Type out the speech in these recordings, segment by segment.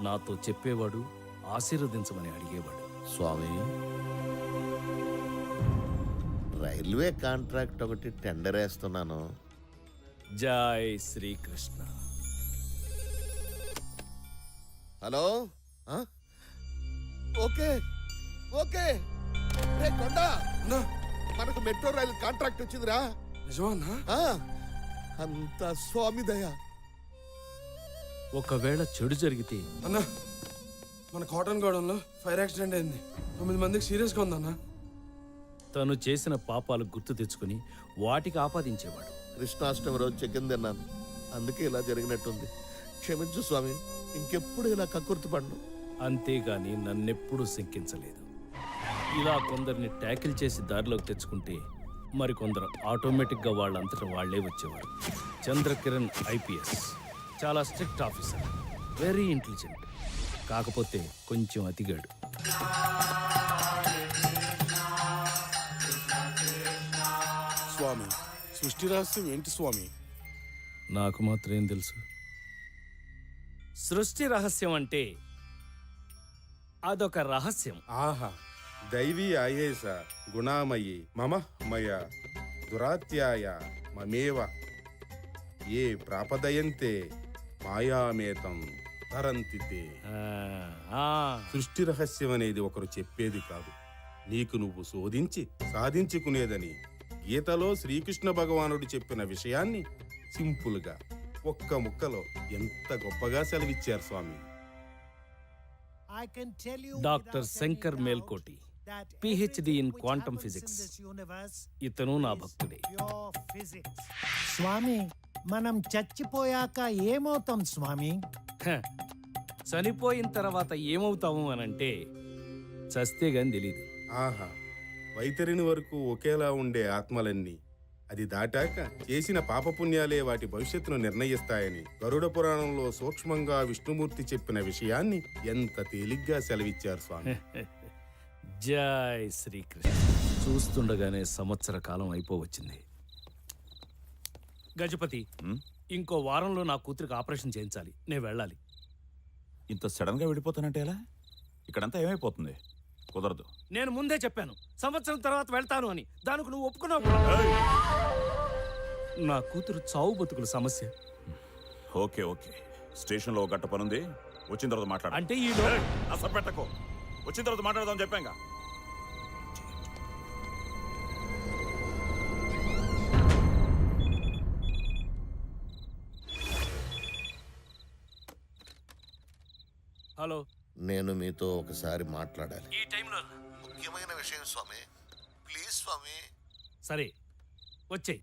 నాతో చెప్పేవాడు, ఆశీర్వదించమని అడిగేవాడు. స్వామి, రైల్వే కాంట్రాక్ట్ ఒకటి టెండర్ వేస్తున్నాను. జై శ్రీకృష్ణ. Hello, okay okay. రే కొండ, మనకు మెట్రో రైలు కాంట్రాక్ట్ వచ్చిందిరా. నిజమా? అంత స్వామి దయ. ఒకవేళ చెడు జరిగితే అన్నా, మన కాటన్ గోడంలో ఫైర్ యాక్సిడెంట్ అయింది. 9 మందికి సీరియస్గా ఉందన్నా. తను చేసిన పాపాలు గుర్తు తెచ్చుకుని వాటికి ఆపాదించేవాడు. కృష్ణాష్టమి రోజు చికెన్ తిన్నాను, అందుకే ఇలా జరిగినట్టుంది. క్షమించు స్వామి, ఇంకెప్పుడు ఇలా కక్కుర్తిపడను. అంతేగాని నన్నెప్పుడూ శంకించలేదు. ఇలా కొందరిని ట్యాకిల్ చేసి దారిలోకి తెచ్చుకుంటే మరికొందరు ఆటోమేటిక్గా వాళ్ళంతటా వాళ్లే వచ్చేవారు. చంద్రకిరణ్ ఐపీఎస్ చాలా స్ట్రిక్ట్ ఆఫీసర్, వెరీ ఇంటెలిజెంట్. కాకపోతే కొంచెం అతిగాడు. స్వామి, సృష్టి రహస్యం ఏంటి స్వామి? నాకు మాత్రం ఏం తెలుసు. సృష్టి రహస్యం అంటే అదొక రహస్యం. ఆహా, దైవీ ఆయేష గుణామయి మమ మయ దురాత్యాయ మమేవ ఏ ప్రాపదయంతే మాయామేతం తరంతితే. సృష్టి రహస్యం అనేది ఒకరు చెప్పేది కాదు, నీకు నువ్వు శోధించి సాధించుకునేదని గీతలో శ్రీకృష్ణ భగవానుడు చెప్పిన విషయాన్ని సింపుల్ గా ఒక్క ముక్కలో ఎంత గొప్పగా సెలవిచ్చారు స్వామి. Doctor Shankar Melkote, PhD in quantum physics. ఇతను నా భక్తుడే. స్వామి, మనం చచ్చిపోయాక ఏమవుతాం స్వామి? చనిపోయిన తర్వాత ఏమవుతాము అనంటే చస్తే గాని తెలీదు. ఆహా, వైతరిని వరకు ఒకేలా ఉండే ఆత్మలన్నీ అది దాటాక చేసిన పాపపుణ్యాలే వాటి భవిష్యత్తును నిర్ణయిస్తాయని గరుడ పురాణంలో సూక్ష్మంగా విష్ణుమూర్తి చెప్పిన విషయాన్ని ఎంత తేలిగ్గా సెలవిచ్చారు స్వామి. జై శ్రీకృష్ణ. చూస్తుండగానే సంవత్సర కాలం అయిపోవచ్చింది. గజపతి, ఇంకో వారంలో నా కూతురికి ఆపరేషన్ చేయించాలి. నేను వెళ్ళాలి. ఇంత సడన్ గా వెళ్ళిపోతానంటే ఎలా? ఇక్కడంతా ఏమైపోతుంది? కుదరదు. నేను ముందే చెప్పాను సంవత్సరం తర్వాత వెళ్తాను అని. దానికి నువ్వు ఒప్పుకున్నావు. నా కూతురు చావు బతుకుల సమస్య. ఓకే ఓకే, స్టేషన్ లో గట్ట పనుంది, వచ్చిన తర్వాత మాట్లాడు. అంటే ఈ అసలు పెట్టకు, వచ్చిన తర్వాత మాట్లాడదాం చెప్పాంగా. హలో, నేను మీతో ఒకసారి మాట్లాడాలి. ఈ టైంలో ముఖ్యమైన విషయం స్వామి, ప్లీజ్ స్వామి. సరే వచ్చేయ్.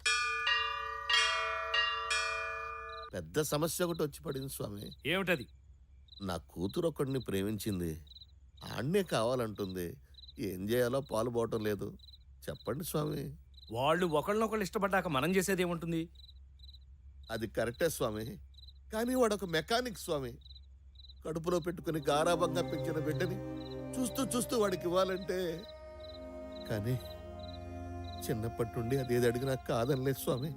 పెద్ద సమస్య ఒకటి వచ్చి పడింది స్వామి. ఏమిటది? నా కూతురు ఒకడిని ప్రేమించింది, ఆడనే కావాలంటుంది. ఏం చేయాలో పాలు పోవటం లేదు. చెప్పండి స్వామి. వాళ్ళు ఒకళ్ళనొకళ్ళు ఇష్టపడ్డాక మనం చేసేది ఏముంటుంది? అది కరెక్టే స్వామి, కానీ వాడు ఒక మెకానిక్ స్వామి. కడుపులో పెట్టుకుని గారాబంగా పెంచిన బిడ్డని చూస్తూ చూస్తూ వాడికి ఇవ్వాలంటే, కానీ చిన్నప్పటి నుండి అదేది అడిగినా కాదనలేదు స్వామి.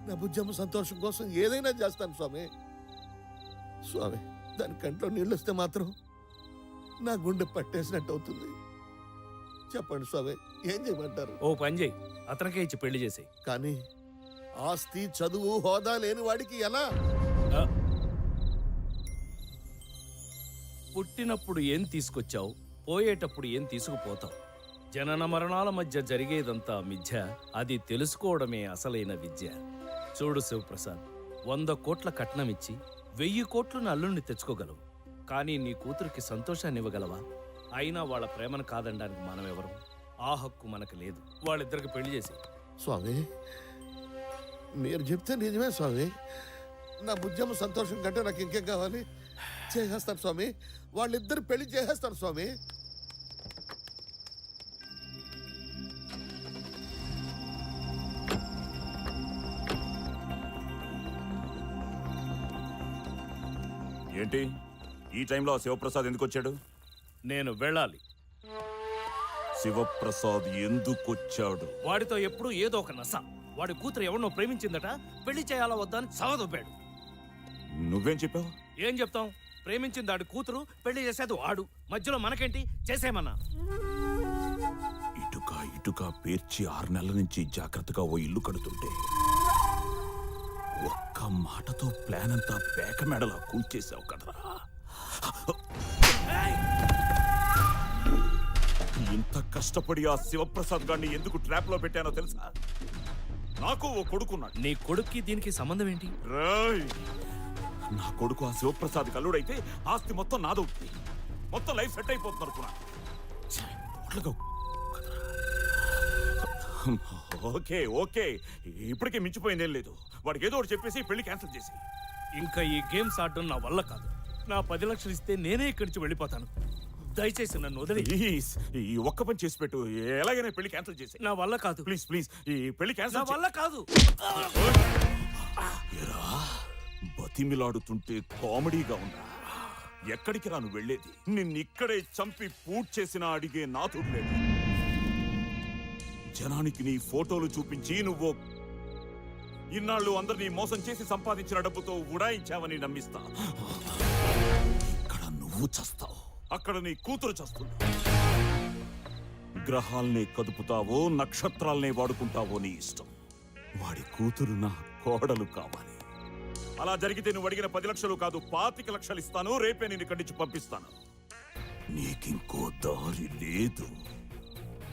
నా బుజ్జమ్మ సంతోషం కోసం ఏదైనా చేస్తాను స్వామి. స్వామి, దాని కంట్లో నీళ్ళు వస్తే మాత్రం నా గుండె పట్టేసినట్టు అవుతుంది. చెప్పండి స్వామి, ఏం చేయమంటారు? ఓ పని చేయి, అతనికే ఇచ్చి పెళ్లి చేసేయ్. కానీ ఆస్తి, చదువు, హోదా లేని వాడికి ఎలా? పుట్టినప్పుడు ఏం తీసుకొచ్చావు, పోయేటప్పుడు ఏం తీసుకుపోతావు. జనన మరణాల మధ్య జరిగేదంతా మిథ్య, అది తెలుసుకోవడమే అసలైన విద్య. చూడు శివప్రసాద్, 100 కోట్ల కట్నం ఇచ్చి 1000 కోట్లను అల్లుణ్ణి తెచ్చుకోగలవు. కానీ నీ కూతురికి సంతోషాన్ని ఇవ్వగలవా? అయినా వాళ్ళ ప్రేమను కాదనడానికి మనమెవరం? ఆ హక్కు మనకు లేదు. వాళ్ళిద్దరికి పెళ్లి చేసి. స్వామి, మీరు చెప్తే నిజమే స్వామి. నా బుజ్జమ్మ సంతోషం కంటే నాకు ఇంకేం కావాలి? చేసేస్తాను స్వామి, వాళ్ళిద్దరు పెళ్లి చేసేస్తాను స్వామి. ఏంటి ఈ టైంలో శివప్రసాద్ ఎందుకు వచ్చాడు? నేను వెళ్ళాలి. శివప్రసాద్ ఎందుకు వచ్చాడు? వాడితో ఎప్పుడూ ఏదో ఒక నస. వాడి కూతురు ఎవరినో ప్రేమించిందట, పెళ్లి చేయాలా వద్దా అని సవదొబ్బాడు. నువ్వేం చెప్పావు? ఏం చెప్తాం? ప్రేమించింది ఆడు కూతురు, పెళ్లి చేసేది వాడు. మధ్యలో మనకేంటి? చేసేమన్నా. ఇటుక పేర్చి 6 నెలల నుంచి జాగ్రత్తగా ఓ ఇల్లు కడుతుంటే ఒక్క మాటతో ప్లాన్ అంతా పేక మెడలా కూల్చేసావు కదరా. ఇంత కష్టపడి ఆ శివప్రసాద్ గారిని ఎందుకు ట్రాప్ లో పెట్టానో తెలుసా? నాకు ఓ కొడుకున్నాడు. నీ కొడుక్కి దీనికి సంబంధం ఏంటి? రేయ్! నా కొడుకు ఆ శివప్రసాద్ కల్లుడైతే ఆస్తి మొత్తం నాదవుతుంది. మొత్తం లైఫ్ సెట్ అయిపోతుంది అనుకున్నా. ఛే, పొట్లగా కదరా. ఓకే ఇప్పటికే మించిపోయిందేం లేదు. వాడికి ఏదో ఒకటి చెప్పేసి పెళ్లి క్యాన్సిల్ చేసి. ఇంకా ఈ గేమ్స్ ఆడడం నా వల్ల కాదు. నా 10 లక్షలు ఇస్తే నేనే ఇక్కడి నుంచి వెళ్ళిపోతాను. దయచేసి నన్ను వదిలి. ప్లీజ్ ఈ ఒక్క పని చేసి పెట్టు. ఎలాగైనా పెళ్లి క్యాన్సిల్ చేసి. నా వల్ల కాదు. ప్లీజ్ ఈ పెళ్లి నా క్యాన్సిల్ వల్ల కాదు. ఎరా బతిమిలాడుతుంటే కామెడీగా ఉందా? ఎక్కడికి రాను వెళ్ళేది? నిన్నిక్కడే చంపి పూట్ చేసిన అడిగే నాథుడు లేదు. జనానికి నీ ఫోటోలు చూపించి నువ్వు ఇన్నాళ్ళు అందరినీ మోసం చేసి సంపాదించిన డబ్బుతో ఉడాయించావని నమ్మిస్తా. ఇక్కడ నువ్వు చస్తావు, అక్కడ నీ కూతురు చస్తుంది. గ్రహాల్ని కదుపుతావో నక్షత్రాల్ని వాడుకుంటావో నీ ఇష్టం. వాడి కూతురు నా కోడలు కావాలి. అలా జరిగితే నువ్వు అడిగిన 10 లక్షలు కాదు 25 లక్షలు ఇస్తాను. రేపే నేను ఇక్కడి నుంచి పంపిస్తాను. నీకింకో దారి లేదు.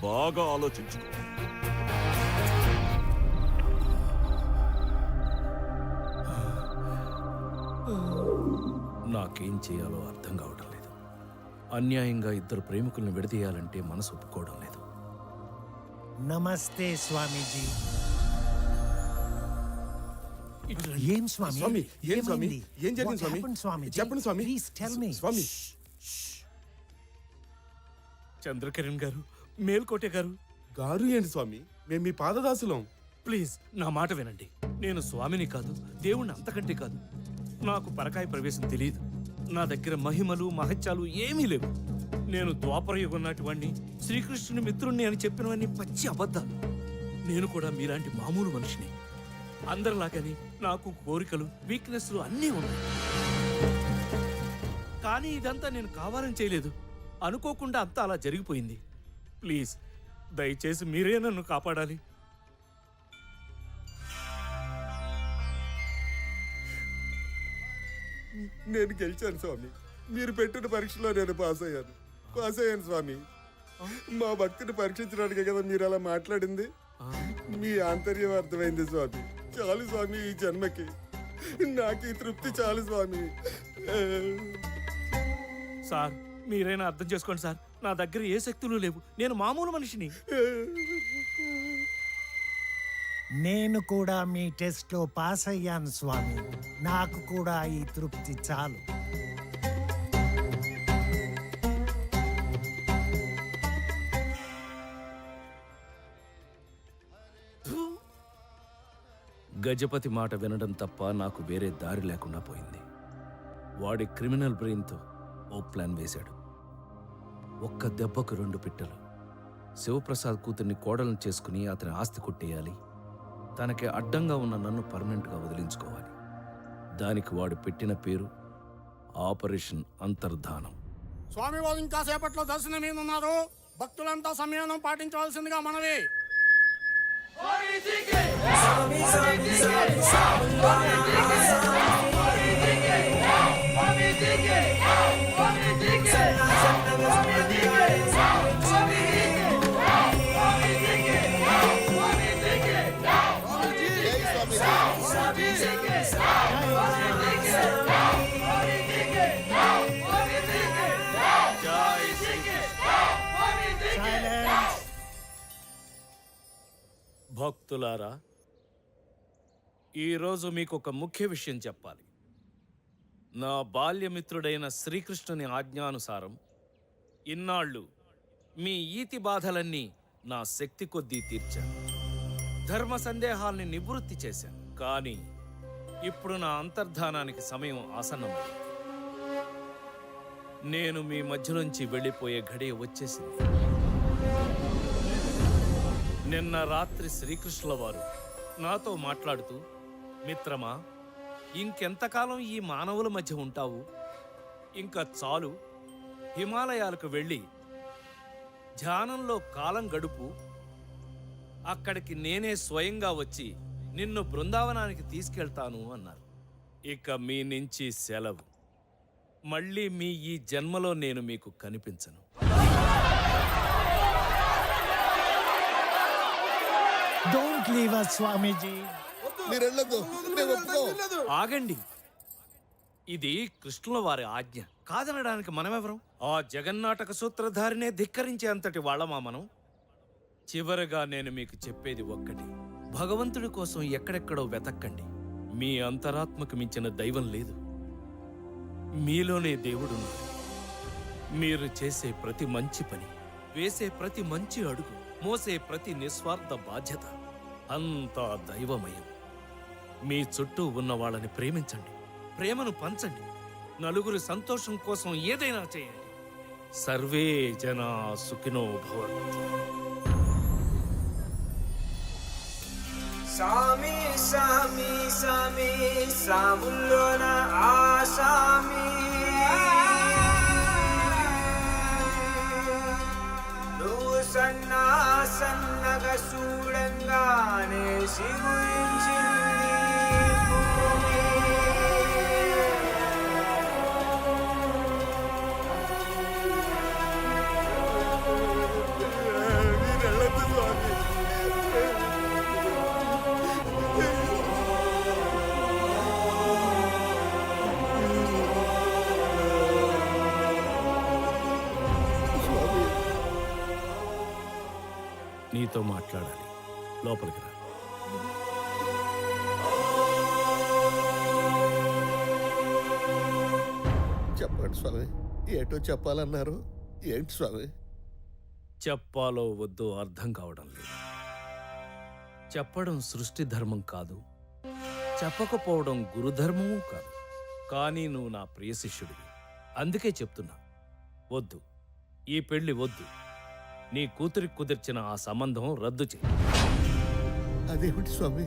బాగా ఆలోచించుకో. నాకేం చేయాలో అర్థం కావడం లేదు. అన్యాయంగా ఇద్దరు ప్రేమికులను విడదీయాలంటే మనసు ఒప్పుకోవడం లేదు. నమస్తే స్వామీజీ. ఏం స్వామి? స్వామి, ఏం స్వామి? ఏమైంది? ఏం జరిగింది What స్వామి? happened, స్వామీజీ? చెప్పండి స్వామి. Please tell me. స్వామి, చంద్రకిరణ్ గారు, మేల్కోటే గారు, గారు ఏంటి స్వామి? మేము మీ పాదదాసులం. ప్లీజ్ నా మాట వినండి. నేను స్వామిని కాదు, దేవుణ్ణి అంతకంటే కాదు. నాకు పరకాయ ప్రవేశం తెలియదు. నా దగ్గర మహిమలు మహత్యాలు ఏమీ లేవు. నేను ద్వాపరయుగం నాటివాణ్ణి, శ్రీకృష్ణుని మిత్రుణ్ణి అని చెప్పినవన్నీ పచ్చి అబద్ధాలు. నేను కూడా మీలాంటి మామూలు మనిషిని. అందరిలాగని నాకు కోరికలు, వీక్నెస్లు అన్నీ ఉన్నాయి. కానీ ఇదంతా నేను కావాలని చేయలేదు. అనుకోకుండా అంతా అలా జరిగిపోయింది. ప్లీజ్ దయచేసి మీరే నన్ను కాపాడాలి. నేను గెలిచాను స్వామి. మీరు పెట్టిన పరీక్షలో నేను పాస్ అయ్యాను స్వామి. మా భక్తిని పరీక్షించడానికే కదా మీరు అలా మాట్లాడింది. మీ ఆంతర్యం అర్థమైంది స్వామి. చాలు స్వామి, ఈ జన్మకి నాకు ఈ తృప్తి చాలు స్వామి. సార్ మీరైనా అర్థం చేసుకోండి సార్. నా దగ్గర ఏ శక్తులు లేవు. నేను మామూలు మనిషిని. నేను కూడా మీ టెస్ట్ లో పాస్ అయ్యాను స్వామి. నాకు కూడా ఈ తృప్తి చాలు. గజపతి మాట వినడం తప్ప నాకు వేరే దారి లేకుండా పోయింది. వాడి క్రిమినల్ బ్రెయిన్తో ఓ ప్లాన్ వేశాడు. ఒక్క దెబ్బకు 2 పిట్టలు. శివప్రసాద్ కూతుర్ని కోడలను చేసుకుని అతని ఆస్తి కొట్టేయాలి. తనకి అడ్డంగా ఉన్న నన్ను పర్మనెంట్గా వదిలించుకోవాలి. దానికి వాడు పెట్టిన పేరు ఆపరేషన్ అంతర్ధానం. స్వామివారు ఇంకా సేపట్లో దర్శనం మీద ఉన్నారు. భక్తులంతా సంయమనం పాటించవలసిందిగా మనవి. భక్తులారా, ఈరోజు మీకు ఒక ముఖ్య విషయం చెప్పాలి. నా బాల్యమిత్రుడైన శ్రీకృష్ణుని ఆజ్ఞానుసారం ఇన్నాళ్ళు మీ ఈతి బాధలన్నీ నా శక్తి కొద్దీ తీర్చాను. ధర్మ సందేహాల్ని నివృత్తి చేశాను. కానీ ఇప్పుడు నా అంతర్ధానానికి సమయం ఆసన్నమైంది. నేను మీ మధ్యలోంచి వెళ్ళిపోయే ఘడియ వచ్చేసింది. నిన్న రాత్రి శ్రీకృష్ణుల వారు నాతో మాట్లాడుతూ, మిత్రమా, ఇంకెంతకాలం ఈ మానవుల మధ్య ఉంటావు? ఇంకా చాలు. హిమాలయాలకు వెళ్ళి ధ్యానంలో కాలం గడుపు. అక్కడికి నేనే స్వయంగా వచ్చి నిన్ను బృందావనానికి తీసుకెళ్తాను అన్నారు. ఇక మీ నుంచి సెలవు. మళ్ళీ మీ ఈ జన్మలో నేను మీకు కనిపించను. డోంట్ లీవ్ అస్ స్వామీజీ. మీరు వెళ్ళొద్దు, మేము ఒప్పుకో. ఆగండి. ఇది కృష్ణుల వారి ఆజ్ఞ. కాదనడానికి మనమెవరం? ఆ జగన్నాటక సూత్రధారినే ధిక్కరించే అంతటి వాళ్ళమా మనం? చివరగా నేను మీకు చెప్పేది ఒక్కటి. భగవంతుడి కోసం ఎక్కడెక్కడో వెతక్కండి. మీ అంతరాత్మకు మించిన దైవం లేదు. మీలోనే దేవుడున్నాడు. మీరు చేసే ప్రతి మంచి పని, వేసే ప్రతి మంచి అడుగు, మోసే ప్రతి నిస్వార్థ బాధ్యత అంతా దైవమయం. మీ చుట్టూ ఉన్న వాళ్ళని ప్రేమించండి, ప్రేమను పంచండి. నలుగురి సంతోషం కోసం ఏదైనా చేయండి. సర్వే జనా సుఖినో భవంతు. సామి సామి సామి సాముల్లోన ఆసామి నువ్వు సన్నగా చూడంగానే సిగురించింది భూమి. మీరు వెళ్ళొద్దు స్వామి. స్వామి, నీతో మాట్లాడాలి. లోపలికి రా. చెప్పండి స్వామి, ఏటో చెప్పాలన్నారు. ఏంటి స్వామి? చెప్పాలో వద్దో అర్థం కావడం లేదు. చెప్పడం సృష్టి ధర్మం కాదు, చెప్పకపోవడం గురుధర్మమూ కాదు. కానీ నువ్వు నా ప్రియ శిష్యుడివి, అందుకే చెప్తున్నా. వద్దు, ఈ పెళ్లి వద్దు. నీ కూతురికి కుదిర్చిన ఆ సంబంధం రద్దు చేయి. అదేమిటి స్వామి?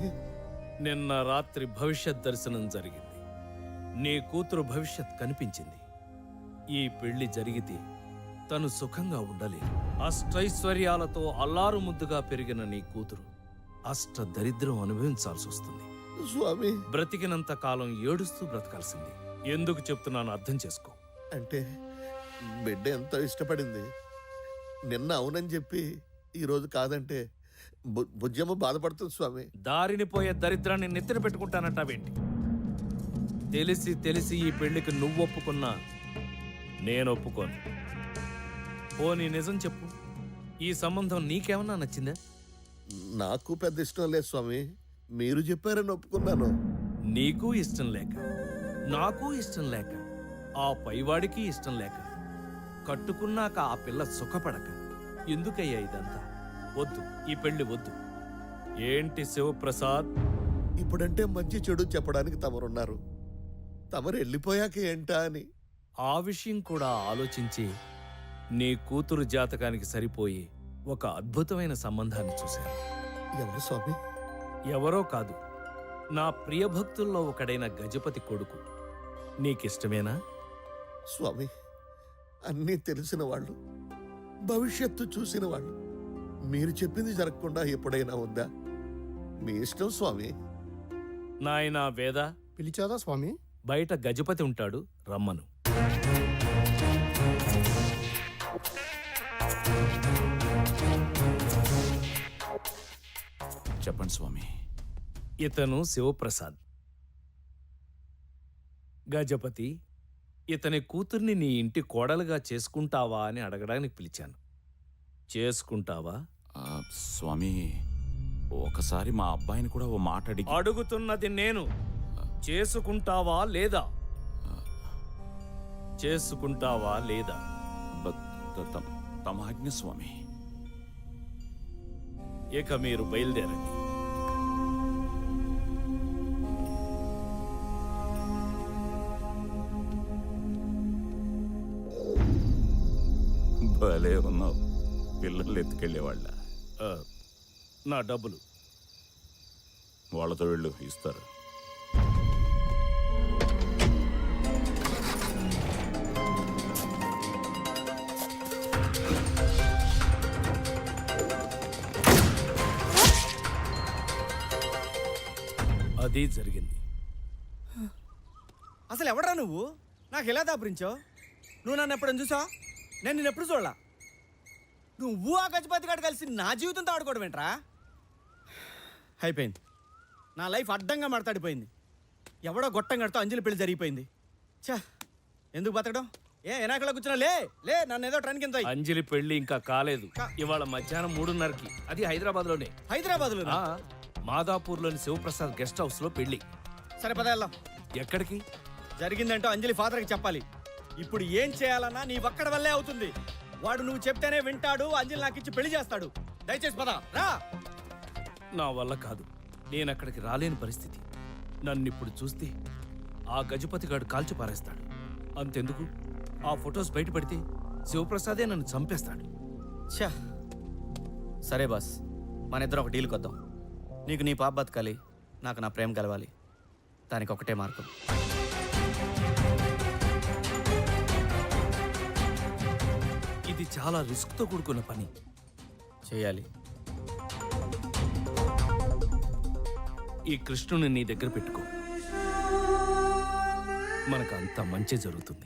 నిన్న రాత్రి భవిష్యత్ దర్శనం జరిగింది. నీ కూతురు భవిష్యత్ కనిపించింది. ఈ పెళ్లి జరిగితే తను సుఖంగా ఉండలేదు. అష్టైశ్వర్యాలతో అల్లారు ముద్దుగా పెరిగిన నీ కూతురు అష్ట దరిద్రం అనుభవించాల్సి వస్తుంది. స్వామి బ్రతికినంత కాలం ఏడుస్తూ బ్రతకాల్సింది. ఎందుకు చెప్తున్నాను అర్థం చేసుకో. అంటే బిడ్డ ఎంతో ఇష్టపడింది. నిన్న అవునని చెప్పి ఈరోజు కాదంటే బుజ్జమ్మ బాధపడుతుంది స్వామి. దారిని పోయే దరిద్రాన్ని నెత్తిన పెట్టుకుంటానంటావేంటి? తెలిసి తెలిసి ఈ పెళ్లికి నువ్వు ఒప్పుకున్నా నేను ఒప్పుకోను. పోనీ నిజం చెప్పు, ఈ సంబంధం నీకేమన్నా నచ్చిందా? నాకు పెద్ద ఇష్టం లేదు స్వామి. మీరు చెప్పారని ఒప్పుకున్నాను. నీకు ఇష్టం లేక, నాకు ఇష్టం లేక, ఆ పైవాడికి ఇష్టం లేక, కట్టుకున్నాక ఆ పిల్ల సుఖపడక ఎందుకయ్యా ఇదంతా? వద్దు, ఈ పెళ్లి వద్దు. ఏంటి శివప్రసాద్? ఇప్పుడంటే మంచి చెడు చెప్పడానికి తమరున్నారు. తమరు వెళ్ళిపోయాక ఏంటా అని. ఆ విషయం కూడా ఆలోచించి నీ కూతురు జాతకానికి సరిపోయి ఒక అద్భుతమైన సంబంధాన్ని చూశాను. ఎవరు స్వామి? ఎవరో కాదు, నా ప్రియభక్తుల్లో ఒకడైన గజపతి కొడుకు. నీకిష్టమేనా? స్వామి, అన్నీ తెలిసిన వాళ్ళు, భవిష్యత్తు చూసిన వాళ్ళు, మీరు చెప్పింది జరగకుండా ఎప్పుడైనా ఉందా? మీ ఇష్టం స్వామి. నాయనా వేద, పిలిచాదా స్వామి? బయట గజపతి ఉంటాడు, రమ్మను. చెప్పండి స్వామి. ఇతను శివప్రసాద్. గజపతి, ఇతని కూతుర్ని నీ ఇంటి కోడలుగా చేసుకుంటావా అని అడగడానికి పిలిచాను. చేసుకుంటావా? స్వామి, ఒకసారి మా అబ్బాయిని కూడా ఓ మాట అడిగి. అడుగుతున్నది నేను. చేసుకుంటావా లేదా? చేసుకుంటావా లేదా? తమ ఆజ్ఞ స్వామి. ఇక మీరు బయలుదేరండి. భలే ఉన్నావు. పిల్లలు ఎత్తుకెళ్ళేవాళ్ళ. నా డబ్బులు వాళ్ళతో వెళ్ళు, ఇస్తారు. అది జరిగింది. అసలు ఎవడా నువ్వు? నాకు ఎలా దాపురించావు? నువ్వు నన్ను ఎప్పుడైనా చూసా? నేను నిన్ను ఎప్పుడు చూడలా. నువ్వు ఆ గజపతి గారు కలిసి నా జీవితంతో ఆడుకోవడం ఏంట్రా? అయిపోయింది. నా లైఫ్ అడ్డంగా మాట్లాడిపోయింది. ఎవడో గొట్టం గడితో అంజలి పెళ్లి జరిగిపోయింది. ఛా, ఎందుకు బతకడం? ఎనాకలో కూర్చున్నా లే లే, నన్ను ఏదో ట్రైన్ కింద. అంజలి పెళ్లి ఇంకా కాలేదు. ఇవాళ మధ్యాహ్నం 3:30కి. అది హైదరాబాద్లోనే. హైదరాబాద్లో? మాదాపూర్లోని శివప్రసాద్ గెస్ట్ హౌస్ లో పెళ్లి. సరే పద వెళ్దాం. ఎక్కడికి? జరిగిందంటూ అంజలి ఫాదర్కి చెప్పాలి. ఇప్పుడు ఏం చేయాలన్నా నీ ఒక్కడి వల్లే అవుతుంది. వాడు నువ్వు చెప్తేనే వింటాడు. అంజలి నాకు ఇచ్చి పెళ్లి చేస్తాడు. దయచేసి పద రా. నా వల్ల కాదు. నేను అక్కడికి రాలేని పరిస్థితి. నన్నిప్పుడు చూస్తే ఆ గజపతిగాడు కాల్చి పారేస్తాడు. అంతెందుకు, ఆ ఫొటోస్ బయటపడితే శివప్రసాదే నన్ను చంపేస్తాడు. ఛా, సరే బాస్, మన ఇద్దరం ఒక డీల్ కొద్దాం. నీకు నీ పాప బతకాలి, నాకు నా ప్రేమ కలవాలి. దానికి ఒకటే మార్గం. ఇది చాలా రిస్క్తో కూడుకున్న పని. చేయాలి. ఈ కృష్ణుని నీ దగ్గర పెట్టుకో. మనకు అంత మంచి జరుగుతుంది.